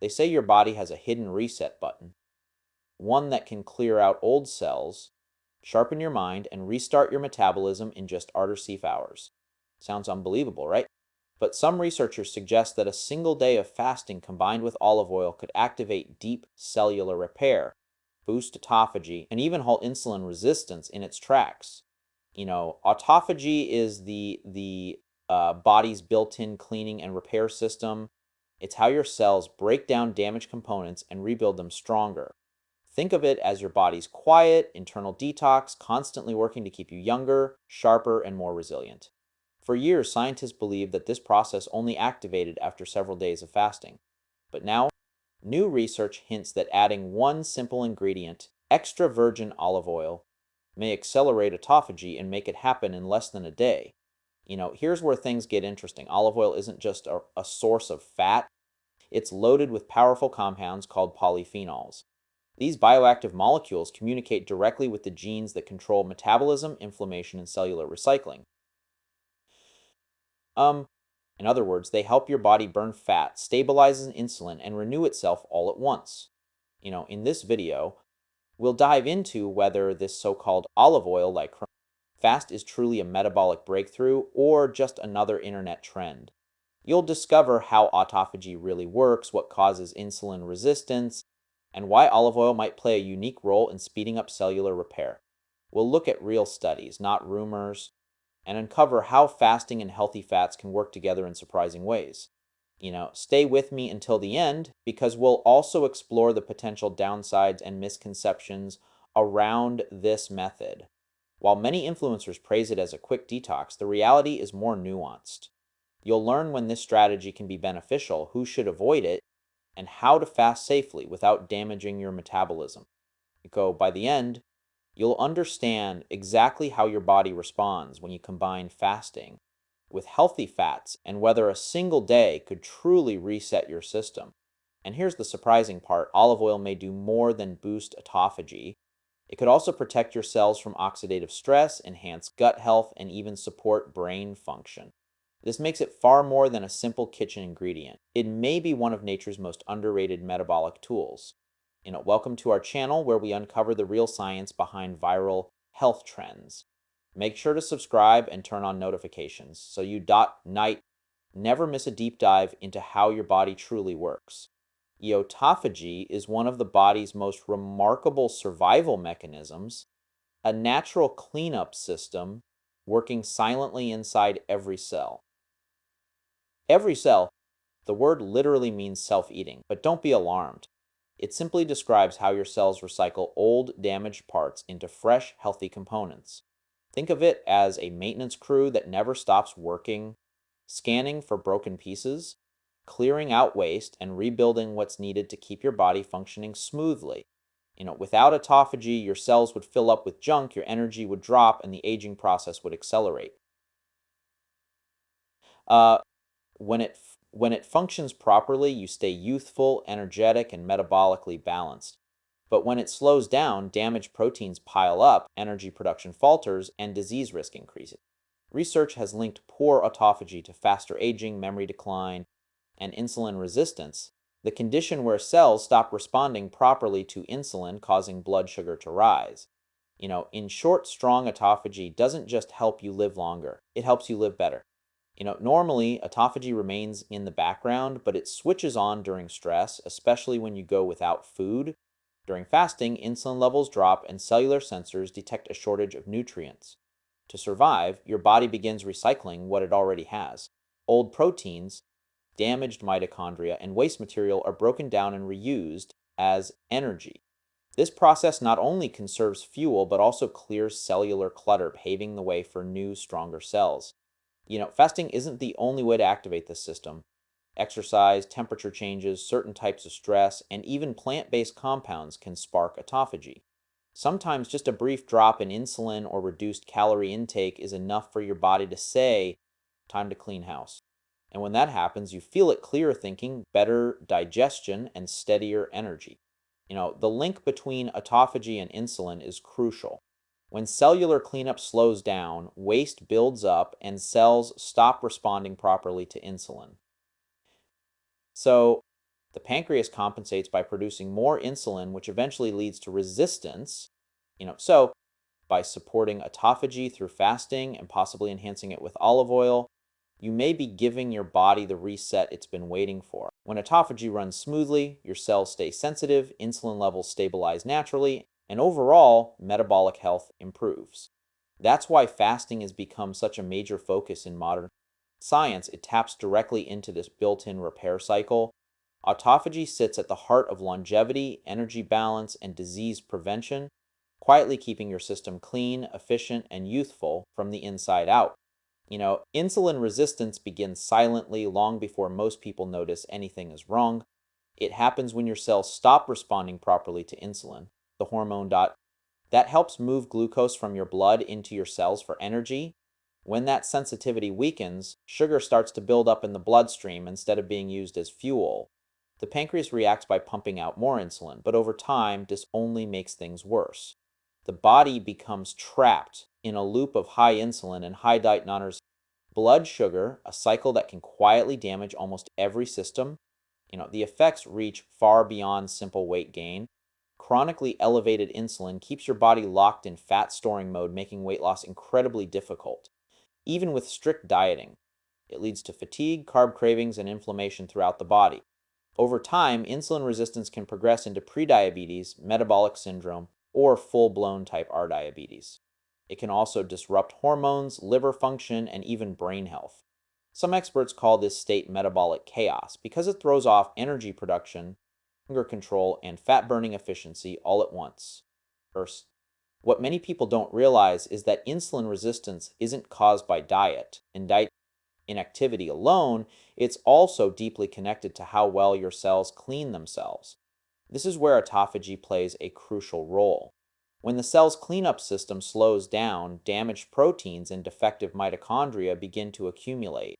They say your body has a hidden reset button, one that can clear out old cells, sharpen your mind, and restart your metabolism in just arter-ceaf hours. Sounds unbelievable, right? But some researchers suggest that a single day of fasting combined with olive oil could activate deep cellular repair, boost autophagy, and even halt insulin resistance in its tracks. Autophagy is the body's built-in cleaning and repair system. It's how your cells break down damaged components and rebuild them stronger. Think of it as your body's quiet, internal detox, constantly working to keep you younger, sharper, and more resilient. For years, scientists believed that this process only activated after several days of fasting. But now, new research hints that adding one simple ingredient, extra virgin olive oil, may accelerate autophagy and make it happen in less than a day. Here's where things get interesting. Olive oil isn't just a source of fat, it's loaded with powerful compounds called polyphenols. These bioactive molecules communicate directly with the genes that control metabolism, inflammation, and cellular recycling. Um, in other words, they help your body burn fat, stabilizes insulin, and renew itself all at once. In this video, we'll dive into whether this so-called olive oil like fast is truly a metabolic breakthrough or just another internet trend. You'll discover how autophagy really works, what causes insulin resistance, and why olive oil might play a unique role in speeding up cellular repair. We'll look at real studies, not rumors, and uncover how fasting and healthy fats can work together in surprising ways. Stay with me until the end because we'll also explore the potential downsides and misconceptions around this method. While many influencers praise it as a quick detox, the reality is more nuanced. You'll learn when this strategy can be beneficial, who should avoid it, and how to fast safely without damaging your metabolism. By the end, you'll understand exactly how your body responds when you combine fasting with healthy fats and whether a single day could truly reset your system. And here's the surprising part, olive oil may do more than boost autophagy. It could also protect your cells from oxidative stress, enhance gut health, and even support brain function. This makes it far more than a simple kitchen ingredient. It may be one of nature's most underrated metabolic tools. Welcome to our channel where we uncover the real science behind viral health trends. Make sure to subscribe and turn on notifications so you never miss a deep dive into how your body truly works. Autophagy is one of the body's most remarkable survival mechanisms, a natural cleanup system working silently inside every cell. Every cell, the word literally means self-eating, but don't be alarmed. It simply describes how your cells recycle old, damaged parts into fresh, healthy components. Think of it as a maintenance crew that never stops working, scanning for broken pieces, clearing out waste, and rebuilding what's needed to keep your body functioning smoothly. Without autophagy, your cells would fill up with junk, your energy would drop, and the aging process would accelerate. Uh, when it functions properly, you stay youthful, energetic, and metabolically balanced. But when it slows down, damaged proteins pile up, energy production falters, and disease risk increases. Research has linked poor autophagy to faster aging, memory decline, and insulin resistance, the condition where cells stop responding properly to insulin, causing blood sugar to rise. In short, strong autophagy doesn't just help you live longer, it helps you live better. Normally, autophagy remains in the background, but it switches on during stress, especially when you go without food. During fasting, insulin levels drop and cellular sensors detect a shortage of nutrients. To survive, your body begins recycling what it already has. Old proteins, damaged mitochondria, and waste material are broken down and reused as energy. This process not only conserves fuel, but also clears cellular clutter, paving the way for new, stronger cells. Fasting isn't the only way to activate this system. Exercise, temperature changes, certain types of stress, and even plant-based compounds can spark autophagy. Sometimes just a brief drop in insulin or reduced calorie intake is enough for your body to say, time to clean house. And when that happens, you feel it clearer thinking, better digestion, and steadier energy. The link between autophagy and insulin is crucial. When cellular cleanup slows down, waste builds up and cells stop responding properly to insulin. So, The pancreas compensates by producing more insulin, which eventually leads to resistance. So by supporting autophagy through fasting and possibly enhancing it with olive oil, you may be giving your body the reset it's been waiting for. When autophagy runs smoothly, your cells stay sensitive, insulin levels stabilize naturally, and overall, metabolic health improves. That's why fasting has become such a major focus in modern science. It taps directly into this built in repair cycle. Autophagy sits at the heart of longevity, energy balance, and disease prevention, quietly keeping your system clean, efficient, and youthful from the inside out. Insulin resistance begins silently long before most people notice anything is wrong. It happens when your cells stop responding properly to insulin, the hormone that helps move glucose from your blood into your cells for energy. When that sensitivity weakens, sugar starts to build up in the bloodstream instead of being used as fuel. The pancreas reacts by pumping out more insulin, but over time, this only makes things worse. The body becomes trapped in a loop of high insulin and high diet non blood sugar, a cycle that can quietly damage almost every system. The effects reach far beyond simple weight gain. Chronically elevated insulin keeps your body locked in fat storing mode, making weight loss incredibly difficult. Even with strict dieting, it leads to fatigue, carb cravings, and inflammation throughout the body. Over time, insulin resistance can progress into prediabetes, metabolic syndrome, or full blown type R diabetes. It can also disrupt hormones, liver function, and even brain health. Some experts call this state metabolic chaos because it throws off energy production, hunger control, and fat burning efficiency all at once. First, what many people don't realize is that insulin resistance isn't caused by diet and diet inactivity alone. It's also deeply connected to how well your cells clean themselves. This is where autophagy plays a crucial role. When the cell's cleanup system slows down, damaged proteins and defective mitochondria begin to accumulate.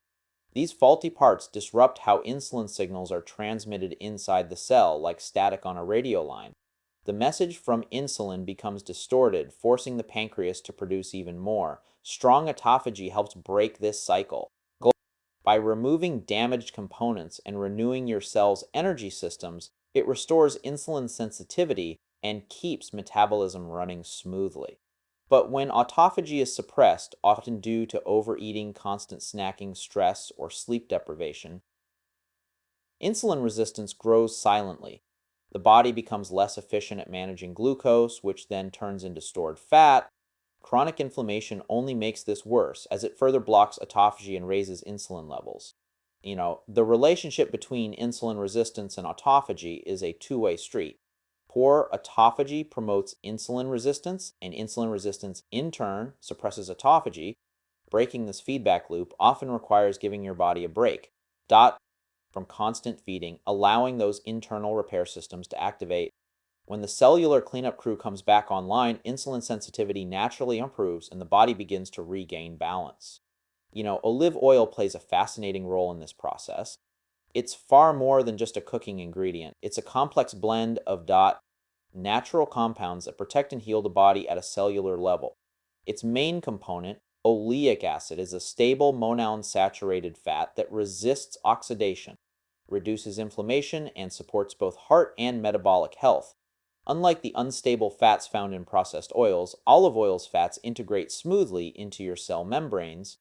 These faulty parts disrupt how insulin signals are transmitted inside the cell, like static on a radio line. The message from insulin becomes distorted, forcing the pancreas to produce even more. Strong autophagy helps break this cycle. By removing damaged components and renewing your cell's energy systems, it restores insulin sensitivity and keeps metabolism running smoothly. But when autophagy is suppressed, often due to overeating, constant snacking, stress, or sleep deprivation, insulin resistance grows silently. The body becomes less efficient at managing glucose, which then turns into stored fat. Chronic inflammation only makes this worse as it further blocks autophagy and raises insulin levels. The relationship between insulin resistance and autophagy is a two-way street. Poor autophagy promotes insulin resistance, and insulin resistance in turn suppresses autophagy. Breaking this feedback loop often requires giving your body a break from constant feeding, allowing those internal repair systems to activate. When the cellular cleanup crew comes back online, insulin sensitivity naturally improves and the body begins to regain balance. Olive oil plays a fascinating role in this process. It's far more than just a cooking ingredient. It's a complex blend of natural compounds that protect and heal the body at a cellular level. Its main component, oleic acid, is a stable monounsaturated fat that resists oxidation, reduces inflammation, and supports both heart and metabolic health. Unlike the unstable fats found in processed oils, olive oil's fats integrate smoothly into your cell membranes,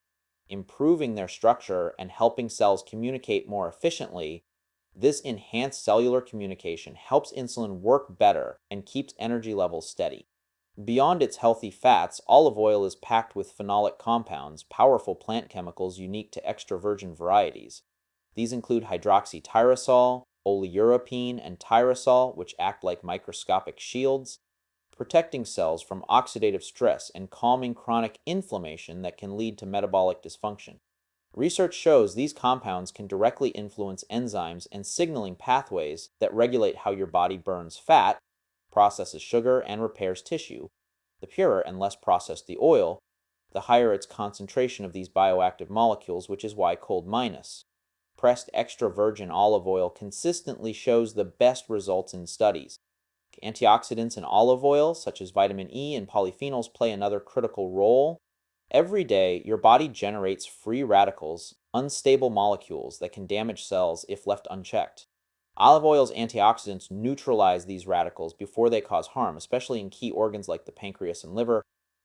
improving their structure and helping cells communicate more efficiently. This enhanced cellular communication helps insulin work better and keeps energy levels steady. Beyond its healthy fats, olive oil is packed with phenolic compounds, powerful plant chemicals unique to extra virgin varieties. These include hydroxytyrosol, oleurapine, and tyrosol, which act like microscopic shields, protecting cells from oxidative stress and calming chronic inflammation that can lead to metabolic dysfunction. Research shows these compounds can directly influence enzymes and signaling pathways that regulate how your body burns fat, processes sugar, and repairs tissue. The purer and less processed the oil, the higher its concentration of these bioactive molecules, which is why cold minus pressed extra virgin olive oil consistently shows the best results in studies. Antioxidants in olive oil, such as vitamin E and polyphenols, play another critical role. Every day, your body generates free radicals, unstable molecules that can damage cells if left unchecked. Olive oil's antioxidants neutralize these radicals before they cause harm, especially in key organs like the pancreas and liver,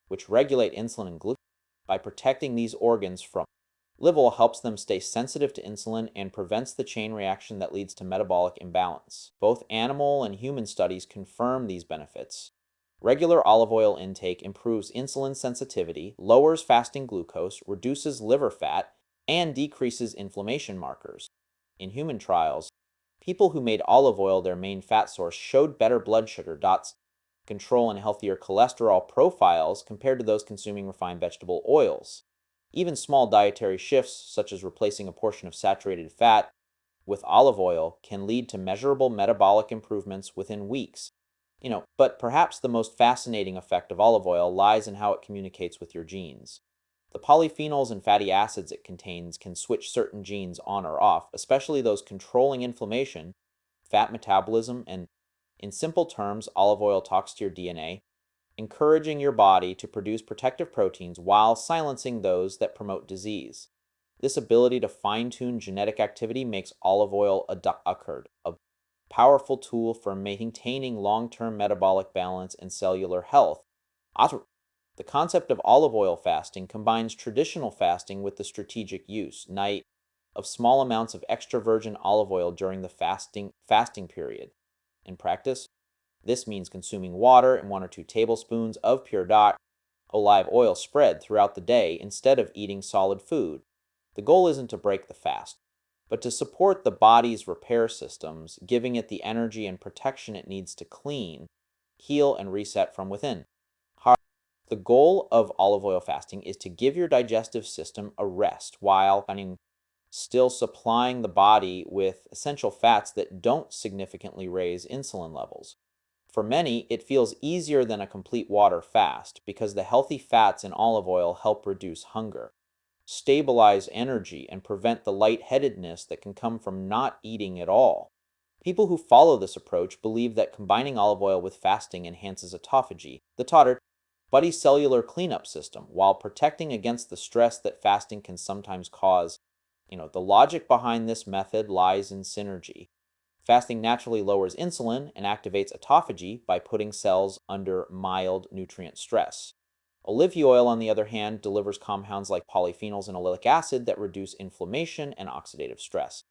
which regulate insulin and glucose. By protecting these organs from liver oil helps them stay sensitive to insulin and prevents the chain reaction that leads to metabolic imbalance. Both animal and human studies confirm these benefits. Regular olive oil intake improves insulin sensitivity, lowers fasting glucose, reduces liver fat, and decreases inflammation markers. In human trials, people who made olive oil their main fat source showed better blood sugar dots control and healthier cholesterol profiles compared to those consuming refined vegetable oils. Even small dietary shifts, such as replacing a portion of saturated fat with olive oil, can lead to measurable metabolic improvements within weeks. But perhaps the most fascinating effect of olive oil lies in how it communicates with your genes. The polyphenols and fatty acids it contains can switch certain genes on or off, especially those controlling inflammation, fat metabolism, and, in simple terms, olive oil talks to your DNA, encouraging your body to produce protective proteins while silencing those that promote disease. This ability to fine-tune genetic activity makes olive oil a powerful tool for maintaining long-term metabolic balance and cellular health. The concept of olive oil fasting combines traditional fasting with the strategic use, night, of small amounts of extra virgin olive oil during the fasting period. In practice, this means consuming water and 1 or 2 tablespoons of pure olive oil spread throughout the day instead of eating solid food. The goal isn't to break the fast, but to support the body's repair systems, giving it the energy and protection it needs to clean, heal, and reset from within. The goal of olive oil fasting is to give your digestive system a rest while still supplying the body with essential fats that don't significantly raise insulin levels. For many, it feels easier than a complete water fast because the healthy fats in olive oil help reduce hunger, stabilize energy, and prevent the lightheadedness that can come from not eating at all. People who follow this approach believe that combining olive oil with fasting enhances autophagy, the body's cellular cleanup system, while protecting against the stress that fasting can sometimes cause. The logic behind this method lies in synergy. Fasting naturally lowers insulin and activates autophagy by putting cells under mild nutrient stress. Olive oil, on the other hand, delivers compounds like polyphenols and oleic acid that reduce inflammation and oxidative stress.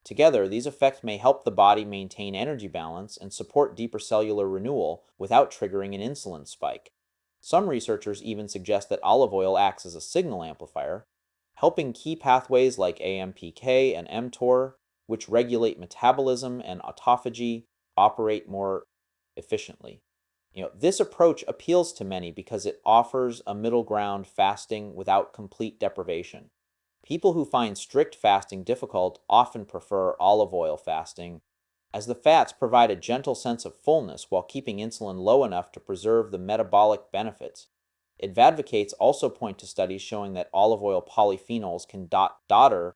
Together, these effects may help the body maintain energy balance and support deeper cellular renewal without triggering an insulin spike. Some researchers even suggest that olive oil acts as a signal amplifier, helping key pathways like AMPK and mTOR, which regulate metabolism and autophagy, operate more efficiently. This approach appeals to many because it offers a middle ground, fasting without complete deprivation. People who find strict fasting difficult often prefer olive oil fasting, as the fats provide a gentle sense of fullness while keeping insulin low enough to preserve the metabolic benefits. Advocates also point to studies showing that olive oil polyphenols can daughter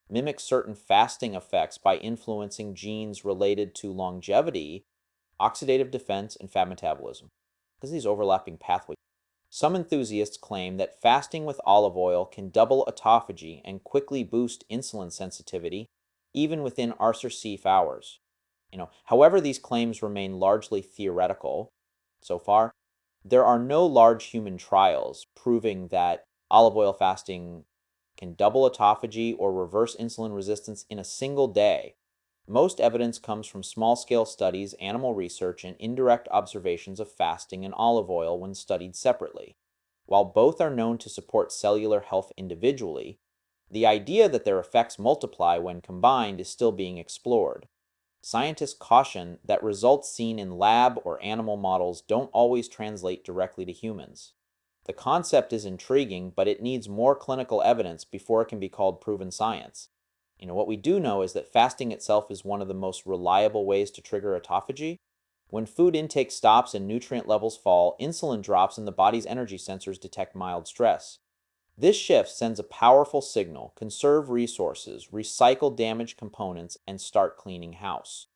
mimic certain fasting effects by influencing genes related to longevity, oxidative defense, and fat metabolism. Because of these overlapping pathways, some enthusiasts claim that fasting with olive oil can double autophagy and quickly boost insulin sensitivity, even within RCF hours. However, these claims remain largely theoretical so far. There are no large human trials proving that olive oil fasting can double autophagy or reverse insulin resistance in a single day. Most evidence comes from small-scale studies, animal research, and indirect observations of fasting and olive oil when studied separately. While both are known to support cellular health individually, the idea that their effects multiply when combined is still being explored. Scientists caution that results seen in lab or animal models don't always translate directly to humans. The concept is intriguing, but it needs more clinical evidence before it can be called proven science. What we do know is that fasting itself is one of the most reliable ways to trigger autophagy. When food intake stops and nutrient levels fall, insulin drops and the body's energy sensors detect mild stress. This shift sends a powerful signal: conserve resources, recycle damaged components, and start cleaning house.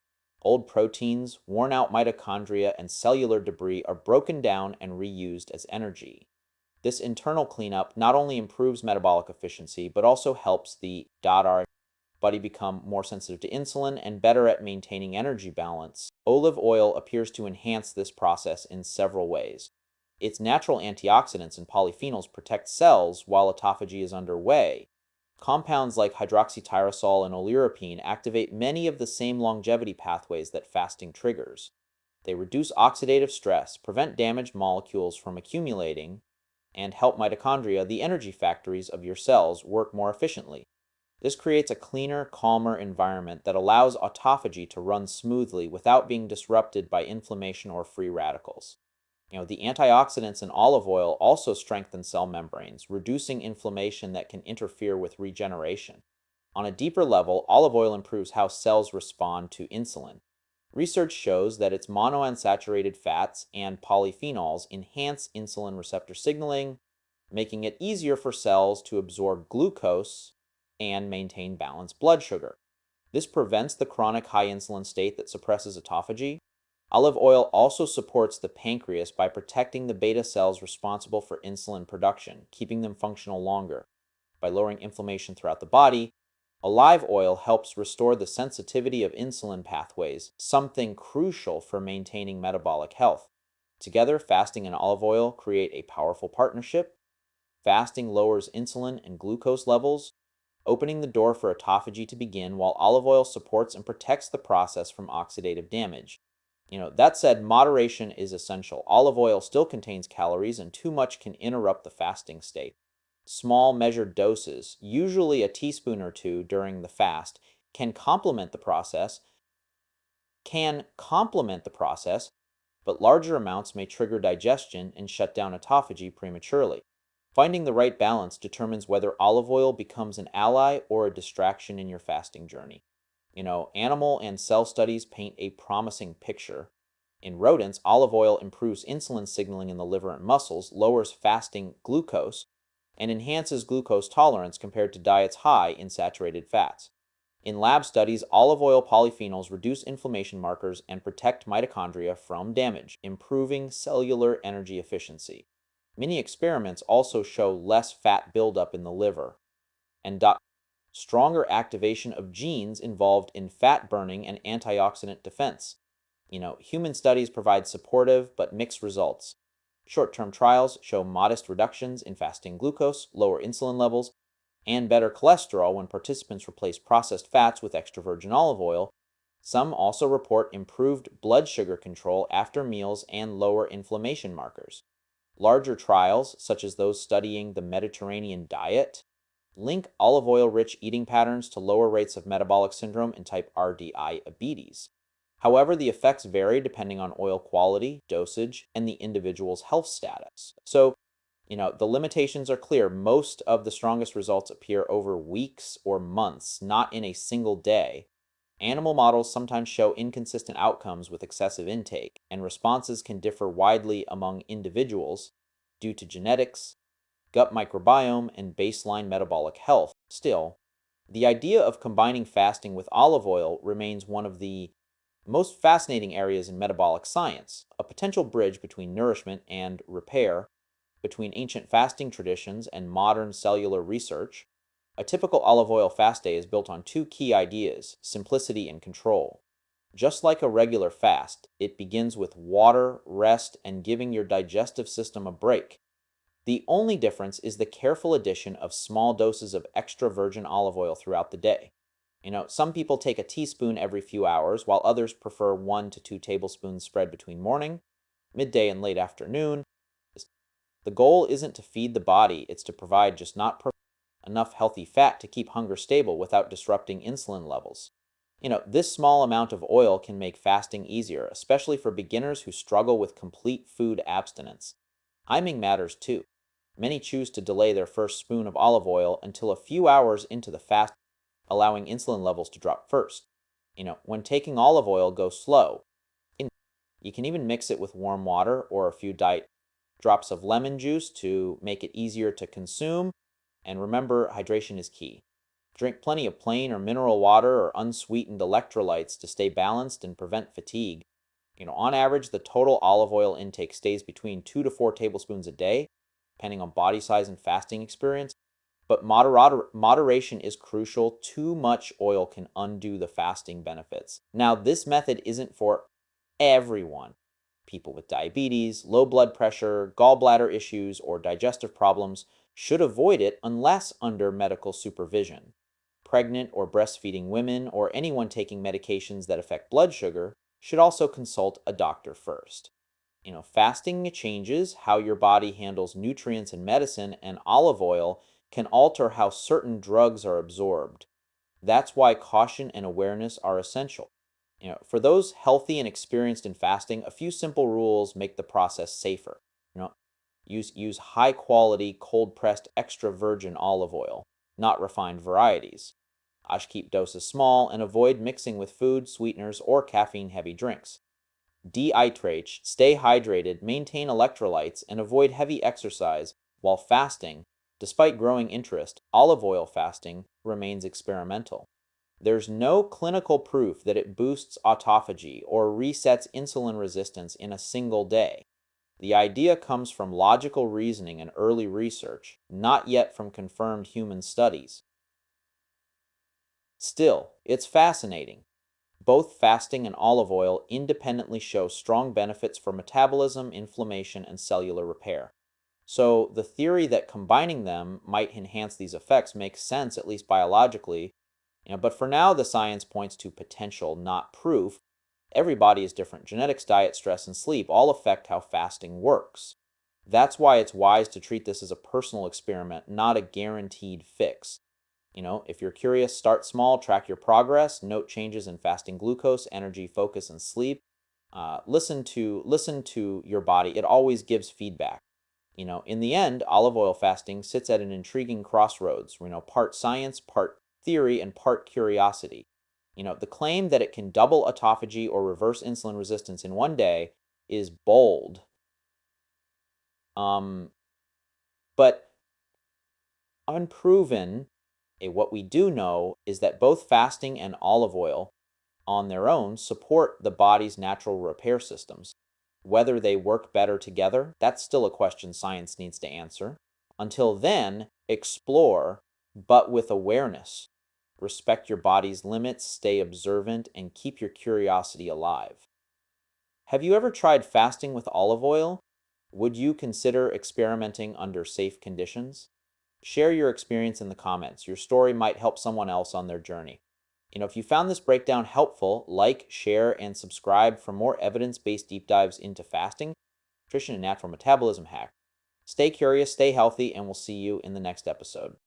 Old proteins, worn out mitochondria, and cellular debris are broken down and reused as energy. This internal cleanup not only improves metabolic efficiency, but also helps the body become more sensitive to insulin and better at maintaining energy balance. Olive oil appears to enhance this process in several ways. Its natural antioxidants and polyphenols protect cells while autophagy is underway. Compounds like hydroxytyrosol and oleuropein activate many of the same longevity pathways that fasting triggers. They reduce oxidative stress, prevent damaged molecules from accumulating, and help mitochondria, the energy factories of your cells, work more efficiently. This creates a cleaner, calmer environment that allows autophagy to run smoothly without being disrupted by inflammation or free radicals. The antioxidants in olive oil also strengthen cell membranes, reducing inflammation that can interfere with regeneration. On a deeper level, olive oil improves how cells respond to insulin. Research shows that its monounsaturated fats and polyphenols enhance insulin receptor signaling, making it easier for cells to absorb glucose and maintain balanced blood sugar. This prevents the chronic high insulin state that suppresses autophagy. Olive oil also supports the pancreas by protecting the beta cells responsible for insulin production, keeping them functional longer. By lowering inflammation throughout the body, olive oil helps restore the sensitivity of insulin pathways, something crucial for maintaining metabolic health. Together, fasting and olive oil create a powerful partnership. Fasting lowers insulin and glucose levels, opening the door for autophagy to begin, while olive oil supports and protects the process from oxidative damage. That said, moderation is essential. Olive oil still contains calories, and too much can interrupt the fasting state. Small measured doses, usually a teaspoon or two during the fast, can complement the process, but larger amounts may trigger digestion and shut down autophagy prematurely. Finding the right balance determines whether olive oil becomes an ally or a distraction in your fasting journey. Animal and cell studies paint a promising picture. In rodents, olive oil improves insulin signaling in the liver and muscles, lowers fasting glucose, and enhances glucose tolerance compared to diets high in saturated fats. In lab studies, olive oil polyphenols reduce inflammation markers and protect mitochondria from damage, improving cellular energy efficiency. Many experiments also show less fat buildup in the liver and stronger activation of genes involved in fat burning and antioxidant defense. Human studies provide supportive but mixed results. Short-term trials show modest reductions in fasting glucose, lower insulin levels, and better cholesterol when participants replace processed fats with extra virgin olive oil. Some also report improved blood sugar control after meals and lower inflammation markers. Larger trials, such as those studying the Mediterranean diet, link olive oil-rich eating patterns to lower rates of metabolic syndrome and type 2 diabetes. However, the effects vary depending on oil quality, dosage, and the individual's health status. So, the limitations are clear. Most of the strongest results appear over weeks or months, not in a single day. Animal models sometimes show inconsistent outcomes with excessive intake, and responses can differ widely among individuals due to genetics, gut microbiome, and baseline metabolic health. Still, the idea of combining fasting with olive oil remains one of the most fascinating areas in metabolic science, a potential bridge between nourishment and repair, between ancient fasting traditions and modern cellular research. A typical olive oil fast day is built on two key ideas: simplicity and control. Just like a regular fast, it begins with water, rest, and giving your digestive system a break. The only difference is the careful addition of small doses of extra virgin olive oil throughout the day. Some people take a teaspoon every few hours, while others prefer 1 to 2 tablespoons spread between morning, midday, and late afternoon. The goal isn't to feed the body, it's to provide just not enough healthy fat to keep hunger stable without disrupting insulin levels. This small amount of oil can make fasting easier, especially for beginners who struggle with complete food abstinence. Timing matters too. Many choose to delay their first spoon of olive oil until a few hours into the fast, allowing insulin levels to drop first. When taking olive oil, go slow. You can even mix it with warm water or a few drops of lemon juice to make it easier to consume. And remember, hydration is key. Drink plenty of plain or mineral water or unsweetened electrolytes to stay balanced and prevent fatigue. On average, the total olive oil intake stays between 2 to 4 tablespoons a day, depending on body size and fasting experience. but moderation is crucial. Too much oil can undo the fasting benefits. Now, this method isn't for everyone. People with diabetes, low blood pressure, gallbladder issues, or digestive problems should avoid it unless under medical supervision. Pregnant or breastfeeding women or anyone taking medications that affect blood sugar should also consult a doctor first. Fasting changes how your body handles nutrients and medicine, and olive oil can alter how certain drugs are absorbed. That's why caution and awareness are essential. For those healthy and experienced in fasting, a few simple rules make the process safer. You know, use high quality cold pressed extra virgin olive oil, not refined varieties. Keep doses small and avoid mixing with food, sweeteners, or caffeine heavy drinks. Dehydrate, stay hydrated, maintain electrolytes, and avoid heavy exercise while fasting. Despite growing interest, olive oil fasting remains experimental. There's no clinical proof that it boosts autophagy or resets insulin resistance in a single day. The idea comes from logical reasoning and early research, not yet from confirmed human studies. Still, it's fascinating. Both fasting and olive oil independently show strong benefits for metabolism, inflammation, and cellular repair. So, the theory that combining them might enhance these effects makes sense, at least biologically. But for now, the science points to potential, not proof. Every body is different. Genetics, diet, stress, and sleep all affect how fasting works. That's why it's wise to treat this as a personal experiment, not a guaranteed fix. If you're curious, start small, track your progress, note changes in fasting glucose, energy, focus, and sleep. Listen to your body. It always gives feedback. In the end, olive oil fasting sits at an intriguing crossroads. Part science, part theory, and part curiosity. The claim that it can double autophagy or reverse insulin resistance in one day is bold. But unproven. What we do know is that both fasting and olive oil on their own support the body's natural repair systems. Whether they work better together, that's still a question science needs to answer. Until then, explore, but with awareness. Respect your body's limits, stay observant, and keep your curiosity alive. Have you ever tried fasting with olive oil? Would you consider experimenting under safe conditions? Share your experience in the comments. Your story might help someone else on their journey. If you found this breakdown helpful, like, share, and subscribe for more evidence-based deep dives into fasting, nutrition, and natural metabolism hack. Stay curious, stay healthy, and we'll see you in the next episode.